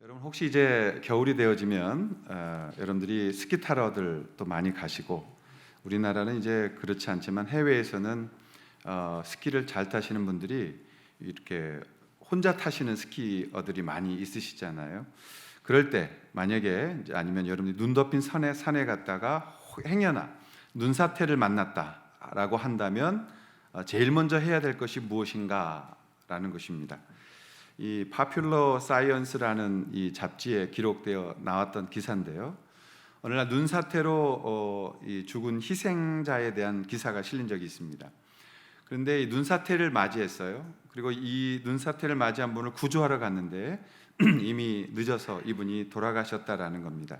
여러분 혹시 이제 겨울이 되어지면 여러분들이 스키 타러들 또 많이 가시고, 우리나라는 이제 그렇지 않지만 해외에서는 스키를 잘 타시는 분들이 이렇게 혼자 타시는 스키어들이 많이 있으시잖아요. 그럴 때 만약에 아니면 여러분이 눈 덮인 산에 갔다가 행여나 눈사태를 만났다라고 한다면 제일 먼저 해야 될 것이 무엇인가라는 것입니다. 이 파퓰러 사이언스라는 이 잡지에 기록되어 나왔던 기사인데요. 어느 날 눈사태로 이 죽은 희생자에 대한 기사가 실린 적이 있습니다. 그런데 이 눈사태를 맞이했어요. 그리고 이 눈사태를 맞이한 분을 구조하러 갔는데 이미 늦어서 이분이 돌아가셨다라는 겁니다.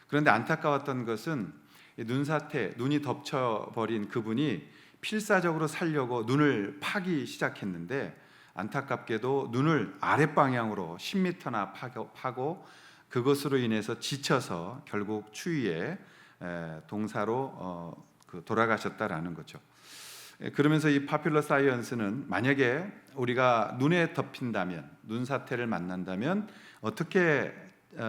그런데 안타까웠던 것은 이 눈이 덮쳐버린 그분이 필사적으로 살려고 눈을 파기 시작했는데, 안타깝게도 눈을 아랫방향으로 10m나 파고 그것으로 인해서 지쳐서 결국 추위에 동사로 돌아가셨다라는 거죠. 그러면서 이 파퓰러 사이언스는 만약에 우리가 눈에 덮인다면, 눈사태를 만난다면 어떻게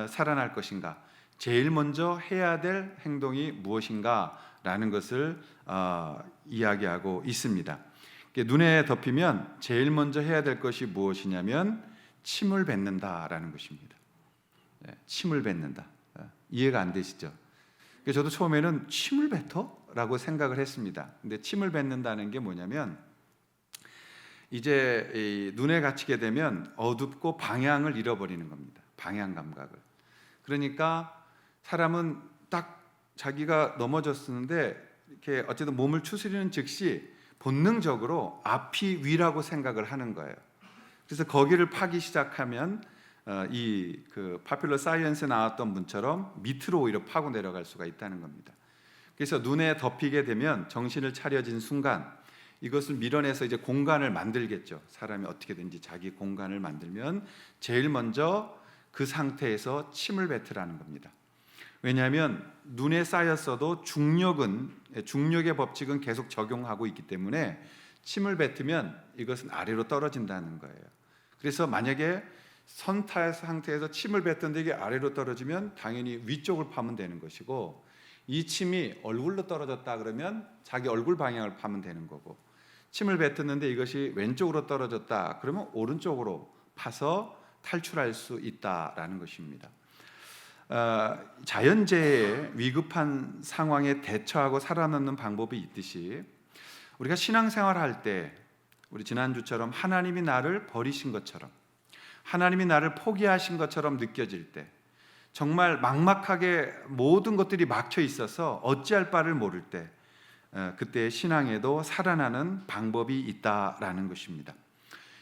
살아날 것인가, 제일 먼저 해야 될 행동이 무엇인가 라는 것을 이야기하고 있습니다. 눈에 덮이면 제일 먼저 해야 될 것이 무엇이냐면 침을 뱉는다라는 것입니다. 침을 뱉는다. 이해가 안 되시죠? 저도 처음에는 침을 뱉어? 라고 생각을 했습니다. 근데 침을 뱉는다는 게 뭐냐면, 이제 눈에 갇히게 되면 어둡고 방향을 잃어버리는 겁니다. 방향 감각을. 그러니까 사람은 딱 자기가 넘어졌었는데 이렇게 어쨌든 몸을 추스리는 즉시 본능적으로 앞이 위라고 생각을 하는 거예요. 그래서 거기를 파기 시작하면 이 파퓰러 사이언스에 나왔던 분처럼 밑으로 오히려 파고 내려갈 수가 있다는 겁니다. 그래서 눈에 덮이게 되면 정신을 차려진 순간 이것을 밀어내서 이제 공간을 만들겠죠. 사람이 어떻게든지 자기 공간을 만들면 제일 먼저 그 상태에서 침을 뱉으라는 겁니다. 왜냐하면 눈에 쌓였어도 중력의 법칙은 계속 적용하고 있기 때문에 침을 뱉으면 이것은 아래로 떨어진다는 거예요. 그래서 만약에 선타 상태에서 침을 뱉던데 이게 아래로 떨어지면 당연히 위쪽을 파면 되는 것이고, 이 침이 얼굴로 떨어졌다 그러면 자기 얼굴 방향을 파면 되는 거고, 침을 뱉었는데 이것이 왼쪽으로 떨어졌다 그러면 오른쪽으로 파서 탈출할 수 있다라는 것입니다. 자연재해에 위급한 상황에 대처하고 살아남는 방법이 있듯이, 우리가 신앙생활할 때 우리 지난주처럼 하나님이 나를 버리신 것처럼, 하나님이 나를 포기하신 것처럼 느껴질 때, 정말 막막하게 모든 것들이 막혀 있어서 어찌할 바를 모를 때, 그때 신앙에도 살아나는 방법이 있다라는 것입니다.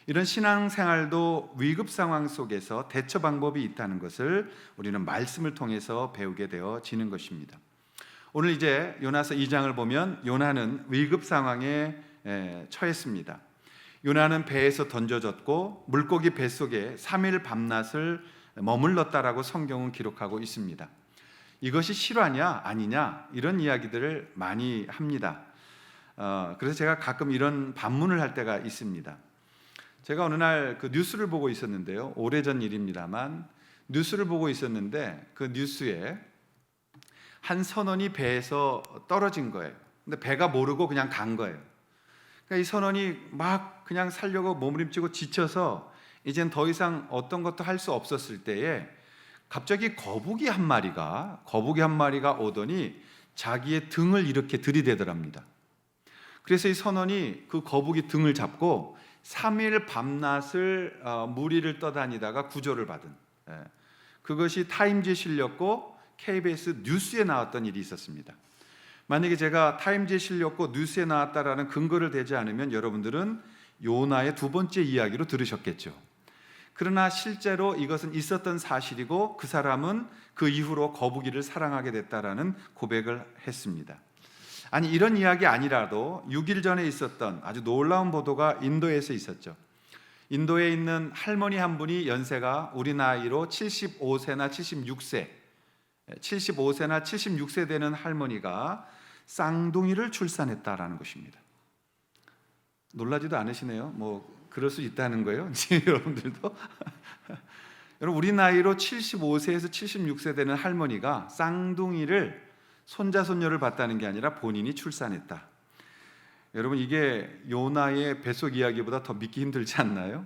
이런 신앙생활도 위급 상황 속에서 대처 방법이 있다는 것을 우리는 말씀을 통해서 배우게 되어지는 것입니다. 오늘 이제 요나서 2장을 보면 요나는 위급 상황에 처했습니다. 요나는 배에서 던져졌고 물고기 뱃속에 3일 밤낮을 머물렀다라고 성경은 기록하고 있습니다. 이것이 실화냐 아니냐 이런 이야기들을 많이 합니다. 그래서 제가 가끔 이런 반문을 할 때가 있습니다. 제가 어느 날 뉴스를 보고 있었는데요. 오래전 일입니다만 뉴스를 보고 있었는데 그 뉴스에 한 선원이 배에서 떨어진 거예요. 근데 배가 모르고 그냥 간 거예요. 그러니까 이 선원이 막 그냥 살려고 몸부림치고 지쳐서 이젠 더 이상 어떤 것도 할 수 없었을 때에 갑자기 거북이 한 마리가 오더니 자기의 등을 이렇게 들이대더랍니다. 그래서 이 선원이 그 거북이 등을 잡고 3일 밤낮을 무리를 떠다니다가 구조를 받은, 그것이 타임지에 실렸고 KBS 뉴스에 나왔던 일이 있었습니다. 만약에 제가 타임지에 실렸고 뉴스에 나왔다라는 근거를 대지 않으면 여러분들은 요나의 두 번째 이야기로 들으셨겠죠. 그러나 실제로 이것은 있었던 사실이고 그 사람은 그 이후로 거북이를 사랑하게 됐다라는 고백을 했습니다. 아니, 이런 이야기 아니라도 6일 전에 있었던 아주 놀라운 보도가 인도에서 있었죠. 인도에 있는 할머니 한 분이 연세가 우리 나이로 75세나 76세 되는 할머니가 쌍둥이를 출산했다라는 것입니다. 놀라지도 않으시네요. 뭐 그럴 수 있다는 거예요. 여러분들도 여러분, 우리 나이로 75세에서 76세 되는 할머니가 쌍둥이를 손자 손녀를 봤다는 게 아니라 본인이 출산했다. 여러분, 이게 요나의 뱃속 이야기보다 더 믿기 힘들지 않나요?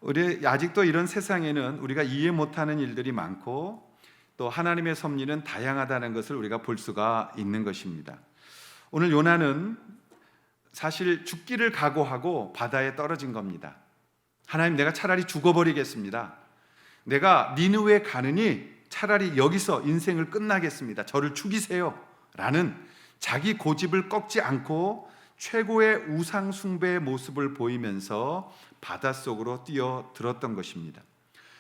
우리 아직도 이런 세상에는 우리가 이해 못하는 일들이 많고 또 하나님의 섭리는 다양하다는 것을 우리가 볼 수가 있는 것입니다. 오늘 요나는 사실 죽기를 각오하고 바다에 떨어진 겁니다. 하나님, 내가 차라리 죽어버리겠습니다. 내가 니느웨 가느니 차라리 여기서 인생을 끝나겠습니다. 저를 죽이세요 라는 자기 고집을 꺾지 않고 최고의 우상 숭배의 모습을 보이면서 바닷속으로 뛰어들었던 것입니다.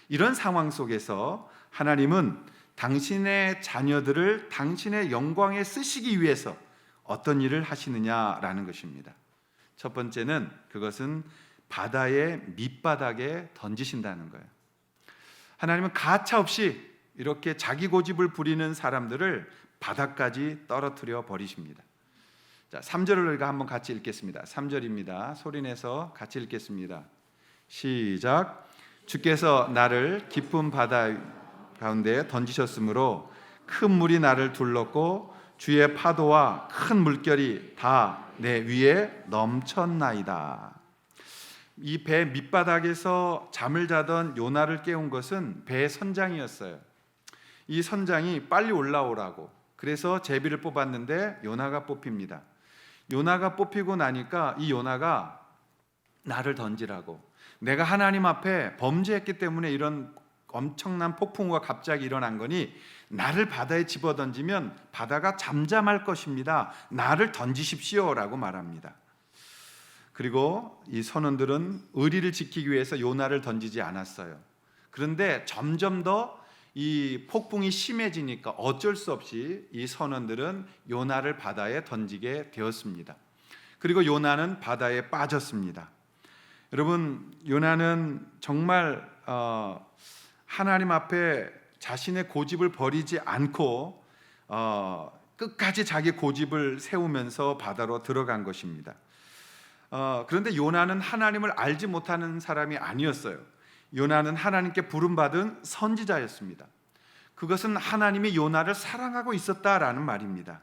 이런 상황 속에서 하나님은 당신의 자녀들을 당신의 영광에 쓰시기 위해서 어떤 일을 하시느냐라는 것입니다. 첫 번째는 그것은 바다의 밑바닥에 던지신다는 거예요. 하나님은 가차없이 이렇게 자기 고집을 부리는 사람들을 바닥까지 떨어뜨려 버리십니다. 자, 3절을 우리가 한번 같이 읽겠습니다. 3절입니다. 소리내서 같이 읽겠습니다. 시작. 주께서 나를 깊은 바다 가운데에 던지셨으므로 큰 물이 나를 둘렀고 주의 파도와 큰 물결이 다 내 위에 넘쳤나이다. 이 배 밑바닥에서 잠을 자던 요나를 깨운 것은 배의 선장이었어요. 이 선장이 빨리 올라오라고, 그래서 제비를 뽑았는데 요나가 뽑힙니다. 요나가 뽑히고 나니까 이 요나가 나를 던지라고, 내가 하나님 앞에 범죄했기 때문에 이런 엄청난 폭풍우가 갑자기 일어난 거니 나를 바다에 집어던지면 바다가 잠잠할 것입니다. 나를 던지십시오 라고 말합니다. 그리고 이 선원들은 의리를 지키기 위해서 요나를 던지지 않았어요. 그런데 점점 더 이 폭풍이 심해지니까 어쩔 수 없이 이 선원들은 요나를 바다에 던지게 되었습니다. 그리고 요나는 바다에 빠졌습니다. 여러분, 요나는 정말 하나님 앞에 자신의 고집을 버리지 않고 끝까지 자기 고집을 세우면서 바다로 들어간 것입니다. 그런데 요나는 하나님을 알지 못하는 사람이 아니었어요. 요나는 하나님께 부름받은 선지자였습니다. 그것은 하나님이 요나를 사랑하고 있었다라는 말입니다.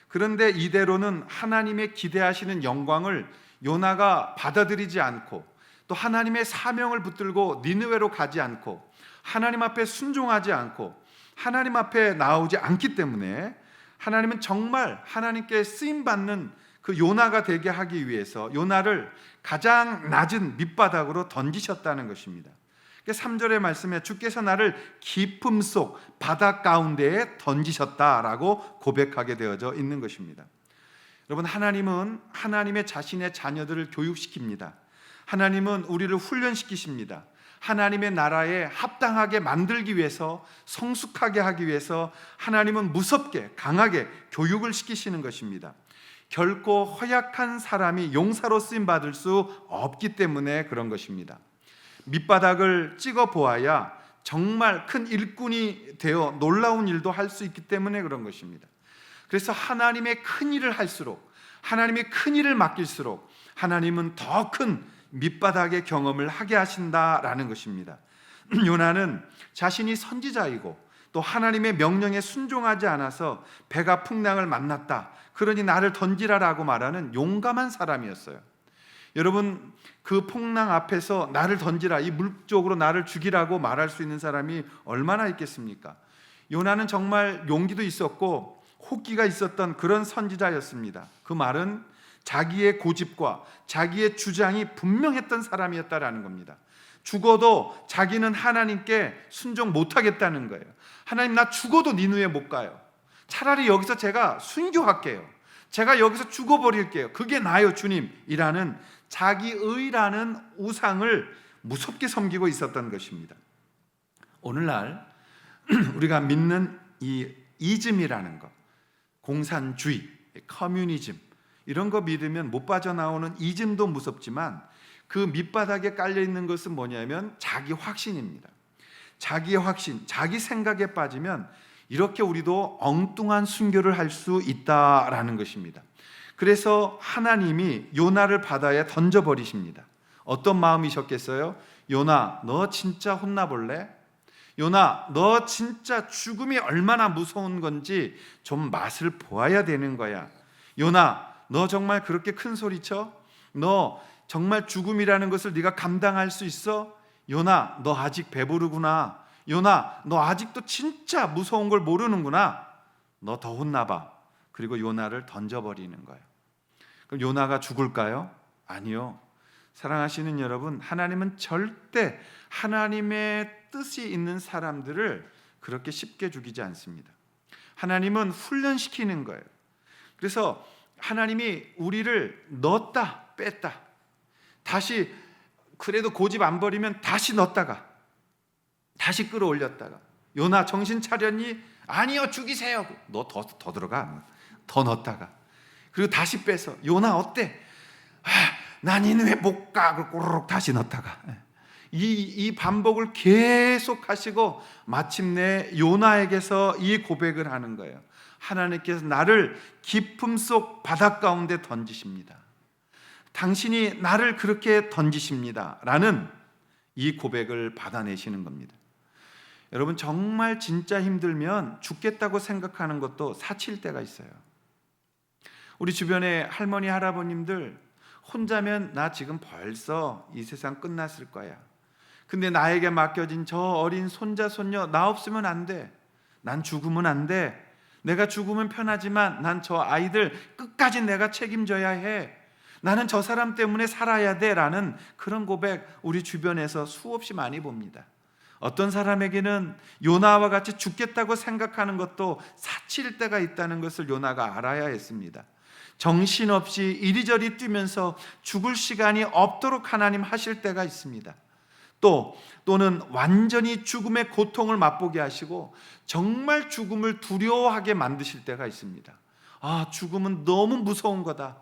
그런데 이대로는 하나님의 기대하시는 영광을 요나가 받아들이지 않고 또 하나님의 사명을 붙들고 니느웨로 가지 않고 하나님 앞에 순종하지 않고 하나님 앞에 나오지 않기 때문에 하나님은 정말 하나님께 쓰임받는 그 요나가 되게 하기 위해서 요나를 가장 낮은 밑바닥으로 던지셨다는 것입니다. 3절의 말씀에 주께서 나를 깊음 속 바다 가운데에 던지셨다라고 고백하게 되어져 있는 것입니다. 여러분, 하나님은 하나님의 자신의 자녀들을 교육시킵니다. 하나님은 우리를 훈련시키십니다. 하나님의 나라에 합당하게 만들기 위해서, 성숙하게 하기 위해서 하나님은 무섭게 강하게 교육을 시키시는 것입니다. 결코 허약한 사람이 용사로 쓰임받을 수 없기 때문에 그런 것입니다. 밑바닥을 찍어 보아야 정말 큰 일꾼이 되어 놀라운 일도 할 수 있기 때문에 그런 것입니다. 그래서 하나님의 큰 일을 할수록, 하나님의 큰 일을 맡길수록 하나님은 더 큰 밑바닥의 경험을 하게 하신다라는 것입니다. 요나는 자신이 선지자이고 또 하나님의 명령에 순종하지 않아서 배가 풍랑을 만났다, 그러니 나를 던지라라고 말하는 용감한 사람이었어요. 여러분, 그 풍랑 앞에서 나를 던지라, 이 물쪽으로 나를 죽이라고 말할 수 있는 사람이 얼마나 있겠습니까? 요나는 정말 용기도 있었고 호기가 있었던 그런 선지자였습니다. 그 말은 자기의 고집과 자기의 주장이 분명했던 사람이었다라는 겁니다. 죽어도 자기는 하나님께 순종 못하겠다는 거예요. 하나님, 나 죽어도 니느웨 못 가요. 차라리 여기서 제가 순교할게요. 제가 여기서 죽어버릴게요. 그게 나요, 주님. 이라는 자기의라는 우상을 무섭게 섬기고 있었던 것입니다. 오늘날 우리가 믿는 이 이즘이라는 것, 공산주의, 커뮤니즘, 이런 거 믿으면 못 빠져나오는 이즘도 무섭지만 그 밑바닥에 깔려있는 것은 뭐냐면 자기 확신입니다. 자기의 확신, 자기 생각에 빠지면 이렇게 우리도 엉뚱한 순교를 할 수 있다라는 것입니다. 그래서 하나님이 요나를 바다에 던져버리십니다. 어떤 마음이셨겠어요? 요나, 너 진짜 혼나볼래? 요나, 너 진짜 죽음이 얼마나 무서운 건지 좀 맛을 보아야 되는 거야. 요나, 너 정말 그렇게 큰 소리쳐? 너 정말 죽음이라는 것을 네가 감당할 수 있어? 요나, 너 아직 배부르구나. 요나, 너 아직도 진짜 무서운 걸 모르는구나. 너 더 혼나봐. 그리고 요나를 던져버리는 거예요. 그럼 요나가 죽을까요? 아니요. 사랑하시는 여러분, 하나님은 절대 하나님의 뜻이 있는 사람들을 그렇게 쉽게 죽이지 않습니다. 하나님은 훈련시키는 거예요. 그래서 하나님이 우리를 넣었다 뺐다, 다시 그래도 고집 안 버리면 다시 넣었다가 다시 끌어올렸다가, 요나 정신 차렸니? 아니요, 죽이세요. 너 더 들어가. 더 넣었다가, 그리고 다시 빼서 요나 어때? 난 니느웨 못 가. 꼬르륵 다시 넣었다가, 이 반복을 계속 하시고 마침내 요나에게서 이 고백을 하는 거예요. 하나님께서 나를 깊음 속 바닷 가운데 던지십니다. 당신이 나를 그렇게 던지십니다 라는 이 고백을 받아내시는 겁니다. 여러분, 정말 진짜 힘들면 죽겠다고 생각하는 것도 사칠 때가 있어요. 우리 주변에 할머니 할아버님들 혼자면 나 지금 벌써 이 세상 끝났을 거야. 근데 나에게 맡겨진 저 어린 손자 손녀 나 없으면 안 돼. 난 죽으면 안 돼. 내가 죽으면 편하지만 난 저 아이들 끝까지 내가 책임져야 해. 나는 저 사람 때문에 살아야 돼 라는 그런 고백 우리 주변에서 수없이 많이 봅니다. 어떤 사람에게는 요나와 같이 죽겠다고 생각하는 것도 사칠 때가 있다는 것을 요나가 알아야 했습니다. 정신없이 이리저리 뛰면서 죽을 시간이 없도록 하나님 하실 때가 있습니다. 또는 완전히 죽음의 고통을 맛보게 하시고 정말 죽음을 두려워하게 만드실 때가 있습니다. 죽음은 너무 무서운 거다.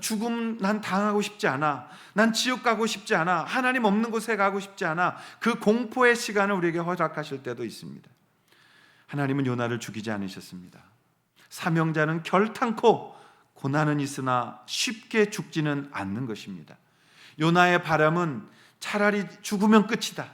죽음 난 당하고 싶지 않아. 난 지옥 가고 싶지 않아. 하나님 없는 곳에 가고 싶지 않아. 그 공포의 시간을 우리에게 허락하실 때도 있습니다. 하나님은 요나를 죽이지 않으셨습니다. 사명자는 결탄코 고난은 있으나 쉽게 죽지는 않는 것입니다. 요나의 바람은 차라리 죽으면 끝이다,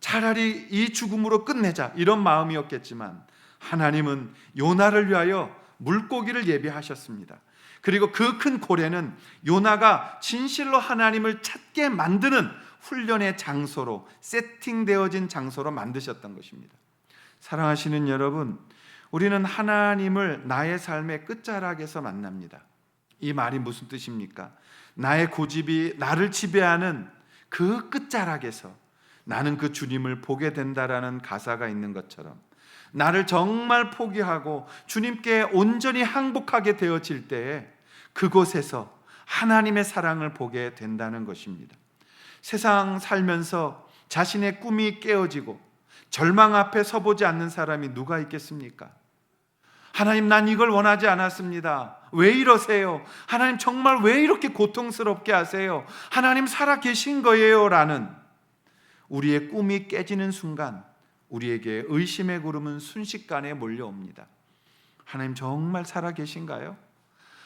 차라리 이 죽음으로 끝내자, 이런 마음이었겠지만 하나님은 요나를 위하여 물고기를 예비하셨습니다. 그리고 그 큰 고래는 요나가 진실로 하나님을 찾게 만드는 훈련의 장소로, 세팅되어진 장소로 만드셨던 것입니다. 사랑하시는 여러분, 우리는 하나님을 나의 삶의 끝자락에서 만납니다. 이 말이 무슨 뜻입니까? 나의 고집이 나를 지배하는 그 끝자락에서 나는 그 주님을 보게 된다라는 가사가 있는 것처럼, 나를 정말 포기하고 주님께 온전히 항복하게 되어질 때에 그곳에서 하나님의 사랑을 보게 된다는 것입니다. 세상 살면서 자신의 꿈이 깨어지고 절망 앞에 서보지 않는 사람이 누가 있겠습니까? 하나님, 난 이걸 원하지 않았습니다. 왜 이러세요? 하나님, 정말 왜 이렇게 고통스럽게 하세요? 하나님 살아 계신 거예요? 라는 우리의 꿈이 깨지는 순간 우리에게 의심의 구름은 순식간에 몰려옵니다. 하나님 정말 살아 계신가요?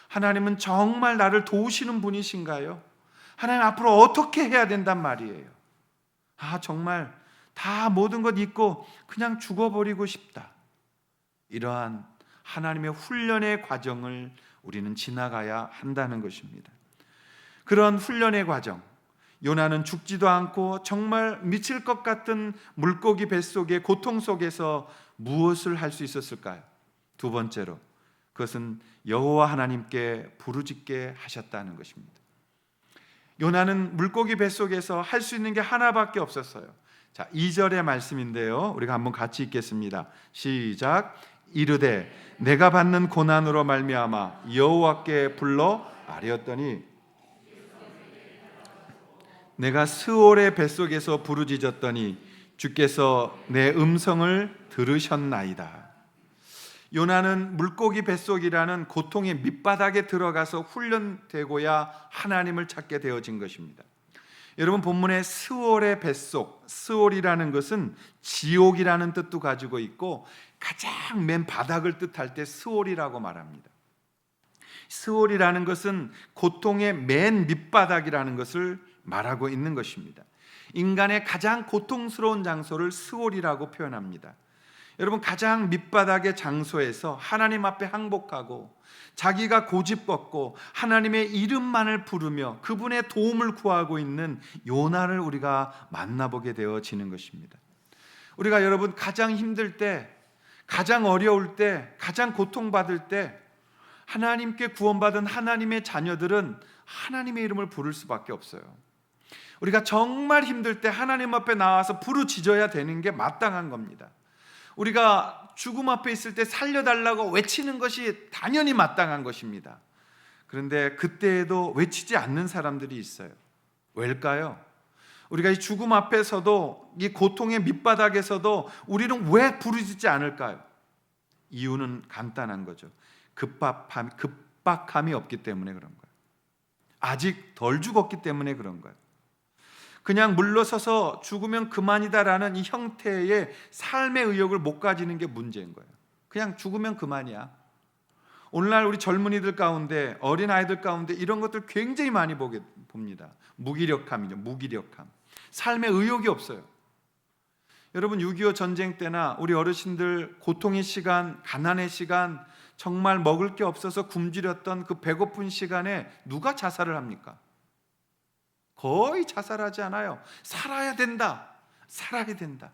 하나님은 정말 나를 도우시는 분이신가요? 하나님 앞으로 어떻게 해야 된단 말이에요? 정말 다 모든 것 잊고 그냥 죽어버리고 싶다. 이러한 하나님의 훈련의 과정을 우리는 지나가야 한다는 것입니다. 그런 훈련의 과정, 요나는 죽지도 않고 정말 미칠 것 같은 물고기 뱃속의 고통 속에서 무엇을 할 수 있었을까요? 두 번째로, 그것은 여호와 하나님께 부르짖게 하셨다는 것입니다. 요나는 물고기 뱃속에서 할 수 있는 게 하나밖에 없었어요. 자, 2절의 말씀인데요, 우리가 한번 같이 읽겠습니다. 시작. 이르되 내가 받는 고난으로 말미암아 여호와께 불러 아뢰었더니 내가 스올의 뱃속에서 부르짖었더니 주께서 내 음성을 들으셨나이다. 요나는 물고기 뱃속이라는 고통의 밑바닥에 들어가서 훈련되고야 하나님을 찾게 되어진 것입니다. 여러분, 본문의 스올의 뱃속, 스올이라는 것은 지옥이라는 뜻도 가지고 있고 가장 맨 바닥을 뜻할 때 스올이라고 말합니다. 스올이라는 것은 고통의 맨 밑바닥이라는 것을 말하고 있는 것입니다. 인간의 가장 고통스러운 장소를 스올이라고 표현합니다. 여러분, 가장 밑바닥의 장소에서 하나님 앞에 항복하고 자기가 고집벗고 하나님의 이름만을 부르며 그분의 도움을 구하고 있는 요나를 우리가 만나보게 되어지는 것입니다. 우리가 여러분 가장 힘들 때, 가장 어려울 때, 가장 고통받을 때 하나님께 구원받은 하나님의 자녀들은 하나님의 이름을 부를 수밖에 없어요. 우리가 정말 힘들 때 하나님 앞에 나와서 부르짖어야 되는 게 마땅한 겁니다. 우리가 죽음 앞에 있을 때 살려달라고 외치는 것이 당연히 마땅한 것입니다. 그런데 그때에도 외치지 않는 사람들이 있어요. 왜일까요? 우리가 이 죽음 앞에서도, 이 고통의 밑바닥에서도 우리는 왜 부르짖지 않을까요? 이유는 간단한 거죠. 급박함이 없기 때문에 그런 거예요. 아직 덜 죽었기 때문에 그런 거예요. 그냥 물러서서 죽으면 그만이다라는 이 형태의 삶의 의욕을 못 가지는 게 문제인 거예요. 그냥 죽으면 그만이야. 오늘날 우리 젊은이들 가운데, 어린아이들 가운데 이런 것들 굉장히 많이 봅니다. 무기력함이죠. 무기력함. 삶의 의욕이 없어요. 여러분, 6.25 전쟁 때나 우리 어르신들 고통의 시간, 가난의 시간, 정말 먹을 게 없어서 굶주렸던 그 배고픈 시간에 누가 자살을 합니까? 거의 자살하지 않아요. 살아야 된다. 살아야 된다.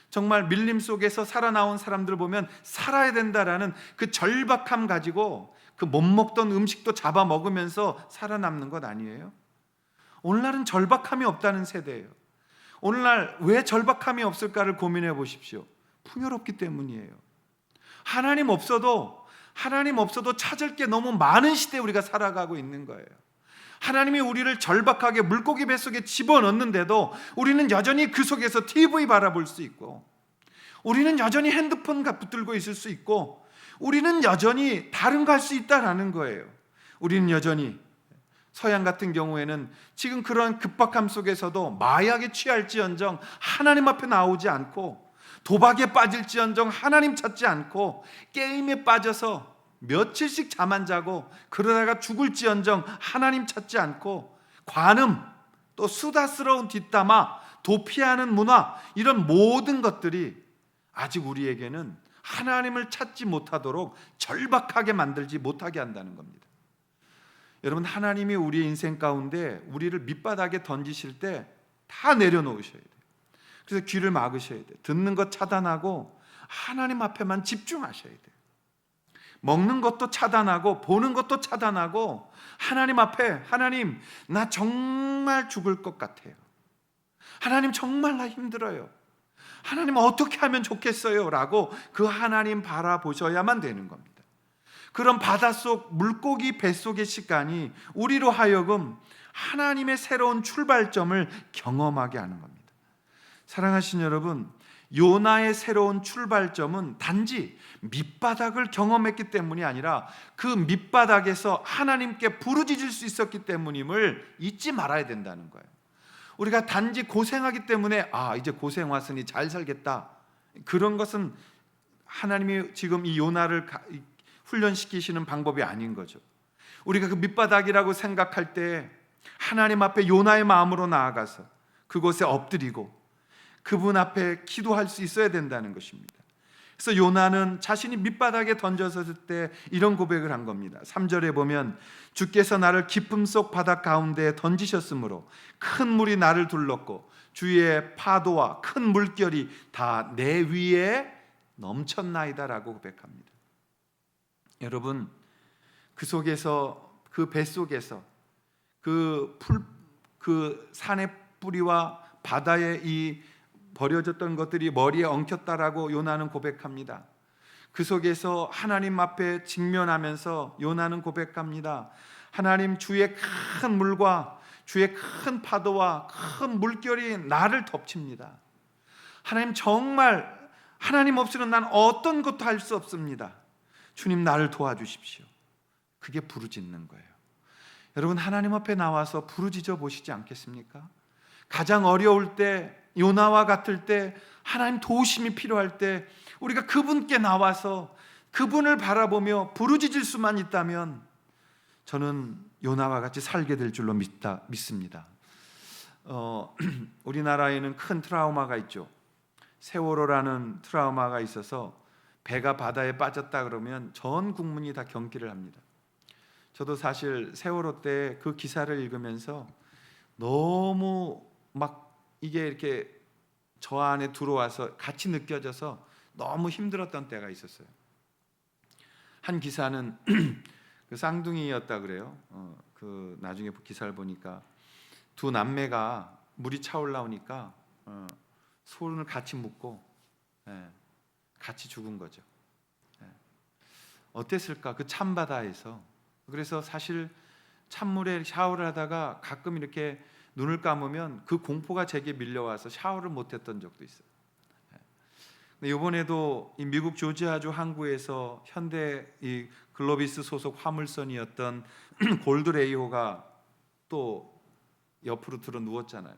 정말 밀림 속에서 살아나온 사람들 보면 살아야 된다라는 그 절박함 가지고 그 못 먹던 음식도 잡아 먹으면서 살아남는 것 아니에요? 오늘날은 절박함이 없다는 세대예요. 오늘날 왜 절박함이 없을까를 고민해 보십시오. 풍요롭기 때문이에요. 하나님 없어도 찾을 게 너무 많은 시대에 우리가 살아가고 있는 거예요. 하나님이 우리를 절박하게 물고기 뱃속에 집어넣는데도 우리는 여전히 그 속에서 TV 바라볼 수 있고, 우리는 여전히 핸드폰 붙들고 있을 수 있고, 우리는 여전히 다른 거 할 수 있다라는 거예요. 우리는 여전히 서양 같은 경우에는 지금 그런 급박함 속에서도 마약에 취할지언정 하나님 앞에 나오지 않고, 도박에 빠질지언정 하나님 찾지 않고, 게임에 빠져서 며칠씩 잠 안 자고 그러다가 죽을지언정 하나님 찾지 않고, 관음, 또 수다스러운 뒷담화, 도피하는 문화, 이런 모든 것들이 아직 우리에게는 하나님을 찾지 못하도록 절박하게 만들지 못하게 한다는 겁니다. 여러분, 하나님이 우리의 인생 가운데 우리를 밑바닥에 던지실 때 다 내려놓으셔야 돼요. 그래서 귀를 막으셔야 돼요. 듣는 것 차단하고 하나님 앞에만 집중하셔야 돼요. 먹는 것도 차단하고 보는 것도 차단하고 하나님 앞에, 하나님, 나 정말 죽을 것 같아요. 하나님, 정말 나 힘들어요. 하나님, 어떻게 하면 좋겠어요? 라고 그 하나님 바라보셔야만 되는 겁니다. 그런 바닷속 물고기 뱃속의 시간이 우리로 하여금 하나님의 새로운 출발점을 경험하게 하는 겁니다. 사랑하신 여러분, 요나의 새로운 출발점은 단지 밑바닥을 경험했기 때문이 아니라 그 밑바닥에서 하나님께 부르짖을 수 있었기 때문임을 잊지 말아야 된다는 거예요. 우리가 단지 고생하기 때문에 이제 고생 왔으니 잘 살겠다, 그런 것은 하나님이 지금 이 요나를 훈련시키시는 방법이 아닌 거죠. 우리가 그 밑바닥이라고 생각할 때 하나님 앞에 요나의 마음으로 나아가서 그곳에 엎드리고 그분 앞에 기도할 수 있어야 된다는 것입니다. 그래서 요나는 자신이 밑바닥에 던져섰을 때 이런 고백을 한 겁니다. 3절에 보면, 주께서 나를 깊음 속 바다 가운데에 던지셨으므로 큰 물이 나를 둘렀고 주위의 파도와 큰 물결이 다 내 위에 넘쳤나이다 라고 고백합니다. 여러분, 그 속에서, 그 뱃속에서 그 산의 뿌리와 바다의 이 버려졌던 것들이 머리에 엉켰다라고 요나는 고백합니다. 그 속에서 하나님 앞에 직면하면서 요나는 고백합니다. 하나님, 주의 큰 물과 주의 큰 파도와 큰 물결이 나를 덮칩니다. 하나님, 정말 하나님 없이는 난 어떤 것도 할 수 없습니다. 주님, 나를 도와주십시오. 그게 부르짖는 거예요. 여러분, 하나님 앞에 나와서 부르짖어 보시지 않겠습니까? 가장 어려울 때, 요나와 같을 때, 하나님 도우심이 필요할 때 우리가 그분께 나와서 그분을 바라보며 부르짖을 수만 있다면 저는 요나와 같이 살게 될 줄로 믿습니다. 우리나라에는 큰 트라우마가 있죠. 세월호라는 트라우마가 있어서 배가 바다에 빠졌다 그러면 전 국민이 다 경기를 합니다. 저도 사실 세월호 때 그 기사를 읽으면서 너무 막 이게 이렇게 저 안에 들어와서 같이 느껴져서 너무 힘들었던 때가 있었어요. 한 기사는 그 쌍둥이였다 그래요. 그 나중에 기사를 보니까 두 남매가 물이 차올라오니까 손을 같이 묶고 같이 죽은 거죠. 어땠을까? 그 찬바다에서. 그래서 사실 찬물에 샤워를 하다가 가끔 이렇게 눈을 감으면 그 공포가 제게 밀려와서 샤워를 못했던 적도 있어요. 이번에도 이 미국 조지아주 항구에서 현대 이 글로비스 소속 화물선이었던 골드레이호가 또 옆으로 들어 누웠잖아요.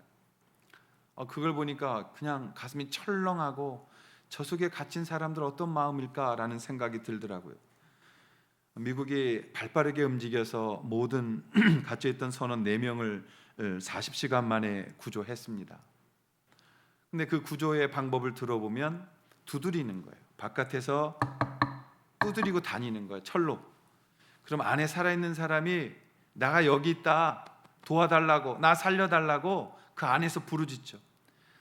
그걸 보니까 그냥 가슴이 철렁하고 저 속에 갇힌 사람들 어떤 마음일까라는 생각이 들더라고요. 미국이 발빠르게 움직여서 모든 갇혀있던 선원 4명을 40시간 만에 구조했습니다. 근데 그 구조의 방법을 들어보면 두드리는 거예요. 바깥에서 두드리고 다니는 거예요. 철로. 그럼 안에 살아있는 사람이 나가 여기 있다 도와달라고, 나 살려달라고 그 안에서 부르짖죠.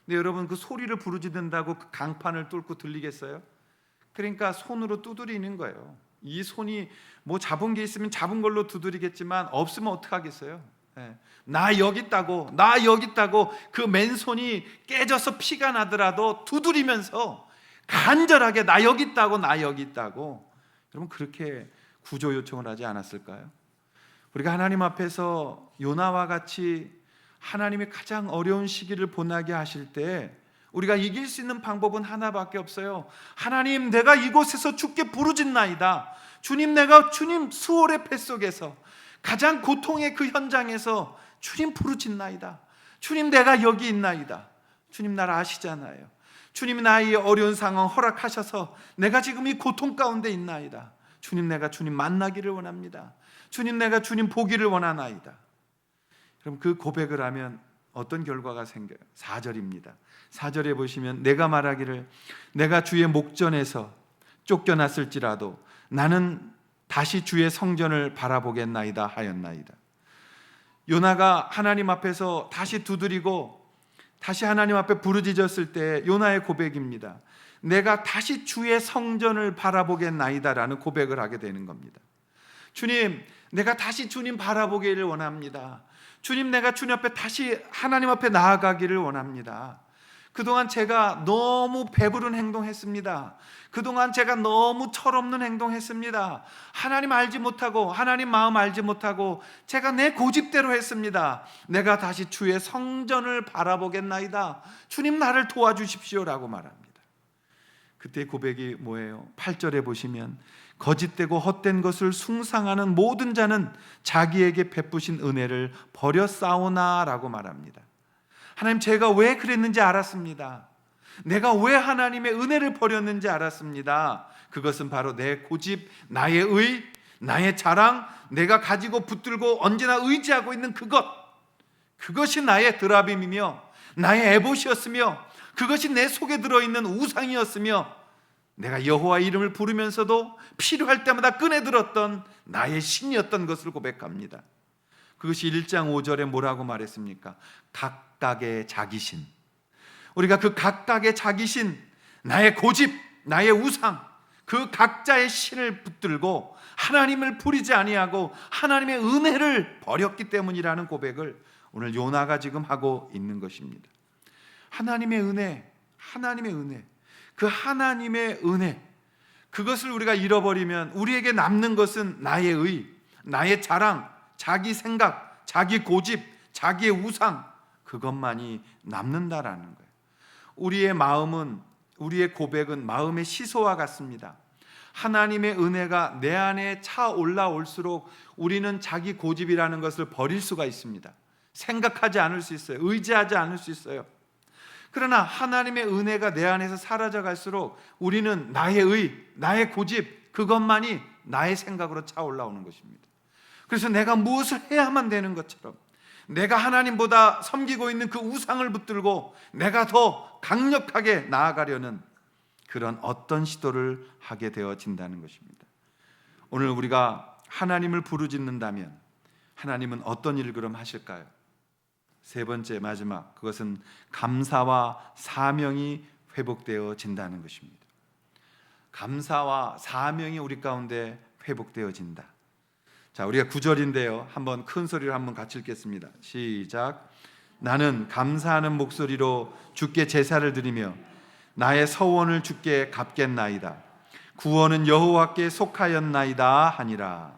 근데 여러분 그 소리를 부르짖는다고 그 강판을 뚫고 들리겠어요? 그러니까 손으로 두드리는 거예요. 이 손이 뭐 잡은 게 있으면 잡은 걸로 두드리겠지만 없으면 어떡하겠어요? 나 여기 있다고, 나 여기 있다고 그 맨손이 깨져서 피가 나더라도 두드리면서 간절하게 나 여기 있다고, 나 여기 있다고. 여러분 그렇게 구조 요청을 하지 않았을까요? 우리가 하나님 앞에서 요나와 같이 하나님의 가장 어려운 시기를 보내게 하실 때 우리가 이길 수 있는 방법은 하나밖에 없어요. 하나님, 내가 이곳에서 주께 부르짖나이다. 주님, 내가 주님 수월의 뱃속에서 가장 고통의 그 현장에서 주님 부르짖나이다. 주님, 내가 여기 있나이다. 주님, 나를 아시잖아요. 주님이 나의 어려운 상황 허락하셔서 내가 지금 이 고통 가운데 있나이다. 주님, 내가 주님 만나기를 원합니다. 주님, 내가 주님 보기를 원하나이다. 그럼 그 고백을 하면 어떤 결과가 생겨요? 4절입니다. 4절에 보시면 내가 말하기를 내가 주의 목전에서 쫓겨났을지라도 나는 다시 주의 성전을 바라보겠나이다 하였나이다. 요나가 하나님 앞에서 다시 두드리고 다시 하나님 앞에 부르짖었을 때 요나의 고백입니다. 내가 다시 주의 성전을 바라보겠나이다라는 고백을 하게 되는 겁니다. 주님, 내가 다시 주님 바라보기를 원합니다. 주님, 내가 주님 앞에 다시 하나님 앞에 나아가기를 원합니다. 그동안 제가 너무 배부른 행동했습니다. 그동안 제가 너무 철없는 행동했습니다. 하나님 알지 못하고 하나님 마음 알지 못하고 제가 내 고집대로 했습니다. 내가 다시 주의 성전을 바라보겠나이다. 주님, 나를 도와주십시오라고 말합니다. 그때 고백이 뭐예요? 8절에 보시면 거짓되고 헛된 것을 숭상하는 모든 자는 자기에게 베푸신 은혜를 버려 싸우나라고 말합니다. 하나님, 제가 왜 그랬는지 알았습니다. 내가 왜 하나님의 은혜를 버렸는지 알았습니다. 그것은 바로 내 고집, 나의 의, 나의 자랑, 내가 가지고 붙들고 언제나 의지하고 있는 그것이 나의 드라빔이며 나의 에봇이었으며 그것이 내 속에 들어있는 우상이었으며 내가 여호와 이름을 부르면서도 필요할 때마다 꺼내들었던 나의 신이었던 것을 고백합니다. 그것이 1장 5절에 뭐라고 말했습니까? 각각의 자기신. 우리가 그 각각의 자기신, 나의 고집, 나의 우상, 그 각자의 신을 붙들고 하나님을 부리지 아니하고 하나님의 은혜를 버렸기 때문이라는 고백을 오늘 요나가 지금 하고 있는 것입니다. 하나님의 은혜, 하나님의 은혜, 그 하나님의 은혜, 그것을 우리가 잃어버리면 우리에게 남는 것은 나의 의, 나의 자랑, 자기 생각, 자기 고집, 자기의 우상, 그것만이 남는다라는 거예요. 우리의 마음은, 우리의 고백은 마음의 시소와 같습니다. 하나님의 은혜가 내 안에 차 올라올수록 우리는 자기 고집이라는 것을 버릴 수가 있습니다. 생각하지 않을 수 있어요. 의지하지 않을 수 있어요. 그러나 하나님의 은혜가 내 안에서 사라져 갈수록 우리는 나의 의, 나의 고집, 그것만이 나의 생각으로 차 올라오는 것입니다. 그래서 내가 무엇을 해야만 되는 것처럼, 내가 하나님보다 섬기고 있는 그 우상을 붙들고 내가 더 강력하게 나아가려는 그런 어떤 시도를 하게 되어진다는 것입니다. 오늘 우리가 하나님을 부르짖는다면 하나님은 어떤 일을 그럼 하실까요? 세 번째, 마지막, 그것은 감사와 사명이 회복되어진다는 것입니다. 감사와 사명이 우리 가운데 회복되어진다. 자, 우리가 9절인데요, 한번 큰 소리로 한번 같이 읽겠습니다. 시작. 나는 감사하는 목소리로 주께 제사를 드리며 나의 서원을 주께 갚겠나이다. 구원은 여호와께 속하였나이다 하니라.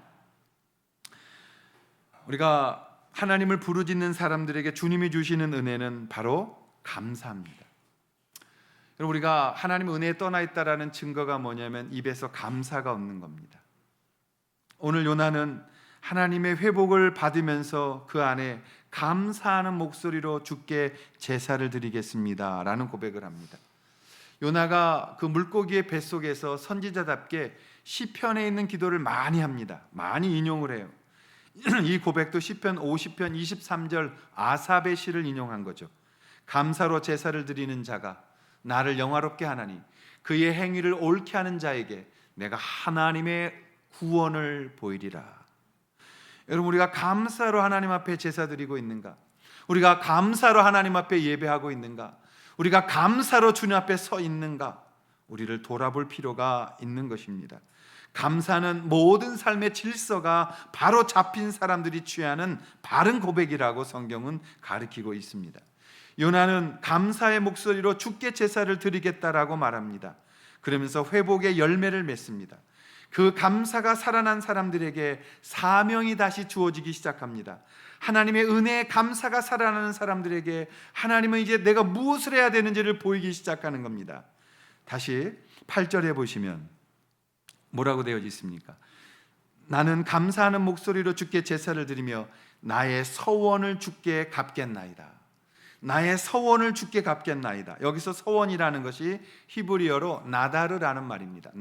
우리가 하나님을 부르짖는 사람들에게 주님이 주시는 은혜는 바로 감사입니다. 우리가 하나님의 은혜에 떠나 있다라는 증거가 뭐냐면 입에서 감사가 없는 겁니다. 오늘 요나는 하나님의 회복을 받으면서 그 안에 감사하는 목소리로 주께 제사를 드리겠습니다 라는 고백을 합니다. 요나가 그 물고기의 뱃속에서 선지자답게 시편에 있는 기도를 많이 합니다. 많이 인용을 해요. 이 고백도 시편 50편 23절 아삽의 시를 인용한 거죠. 감사로 제사를 드리는 자가 나를 영화롭게 하나니 그의 행위를 옳게 하는 자에게 내가 하나님의 구원을 보이리라. 여러분, 우리가 감사로 하나님 앞에 제사 드리고 있는가? 우리가 감사로 하나님 앞에 예배하고 있는가? 우리가 감사로 주님 앞에 서 있는가? 우리를 돌아볼 필요가 있는 것입니다. 감사는 모든 삶의 질서가 바로 잡힌 사람들이 취하는 바른 고백이라고 성경은 가르치고 있습니다. 요나는 감사의 목소리로 주께 제사를 드리겠다라고 말합니다. 그러면서 회복의 열매를 맺습니다. 그 감사가 살아난 사람들에게 사명이 다시 주어지기 시작합니다. 하나님의 은혜에 감사가 살아나는 사람들에게 하나님은 이제 내가 무엇을 해야 되는지를 보이기 시작하는 겁니다. 다시 8절에 보시면 뭐라고 되어 있습니까? 나는 감사하는 목소리로 주께 제사를 드리며 나의 서원을 주께 갚겠나이다. 나의 서원을 주께 갚겠나이다. 여기서 서원이라는 것이 히브리어로 나다르라는 말입니다.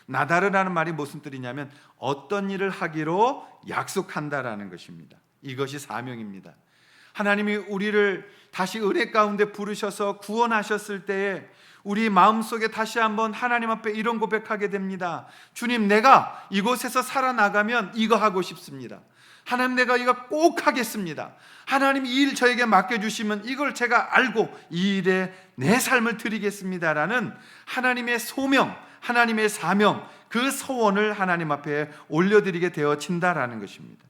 나다르라는 말이 무슨 뜻이냐면 어떤 일을 하기로 약속한다라는 것입니다. 이것이 사명입니다. 하나님이 우리를 다시 은혜 가운데 부르셔서 구원하셨을 때에 우리 마음속에 다시 한번 하나님 앞에 이런 고백하게 됩니다. 주님, 내가 이곳에서 살아나가면 이거 하고 싶습니다. 하나님, 내가 이거 꼭 하겠습니다. 하나님, 이 일 저에게 맡겨주시면 이걸 제가 알고 이 일에 내 삶을 드리겠습니다라는 하나님의 소명, 하나님의 사명, 그 소원을 하나님 앞에 올려드리게 되어진다라는 것입니다.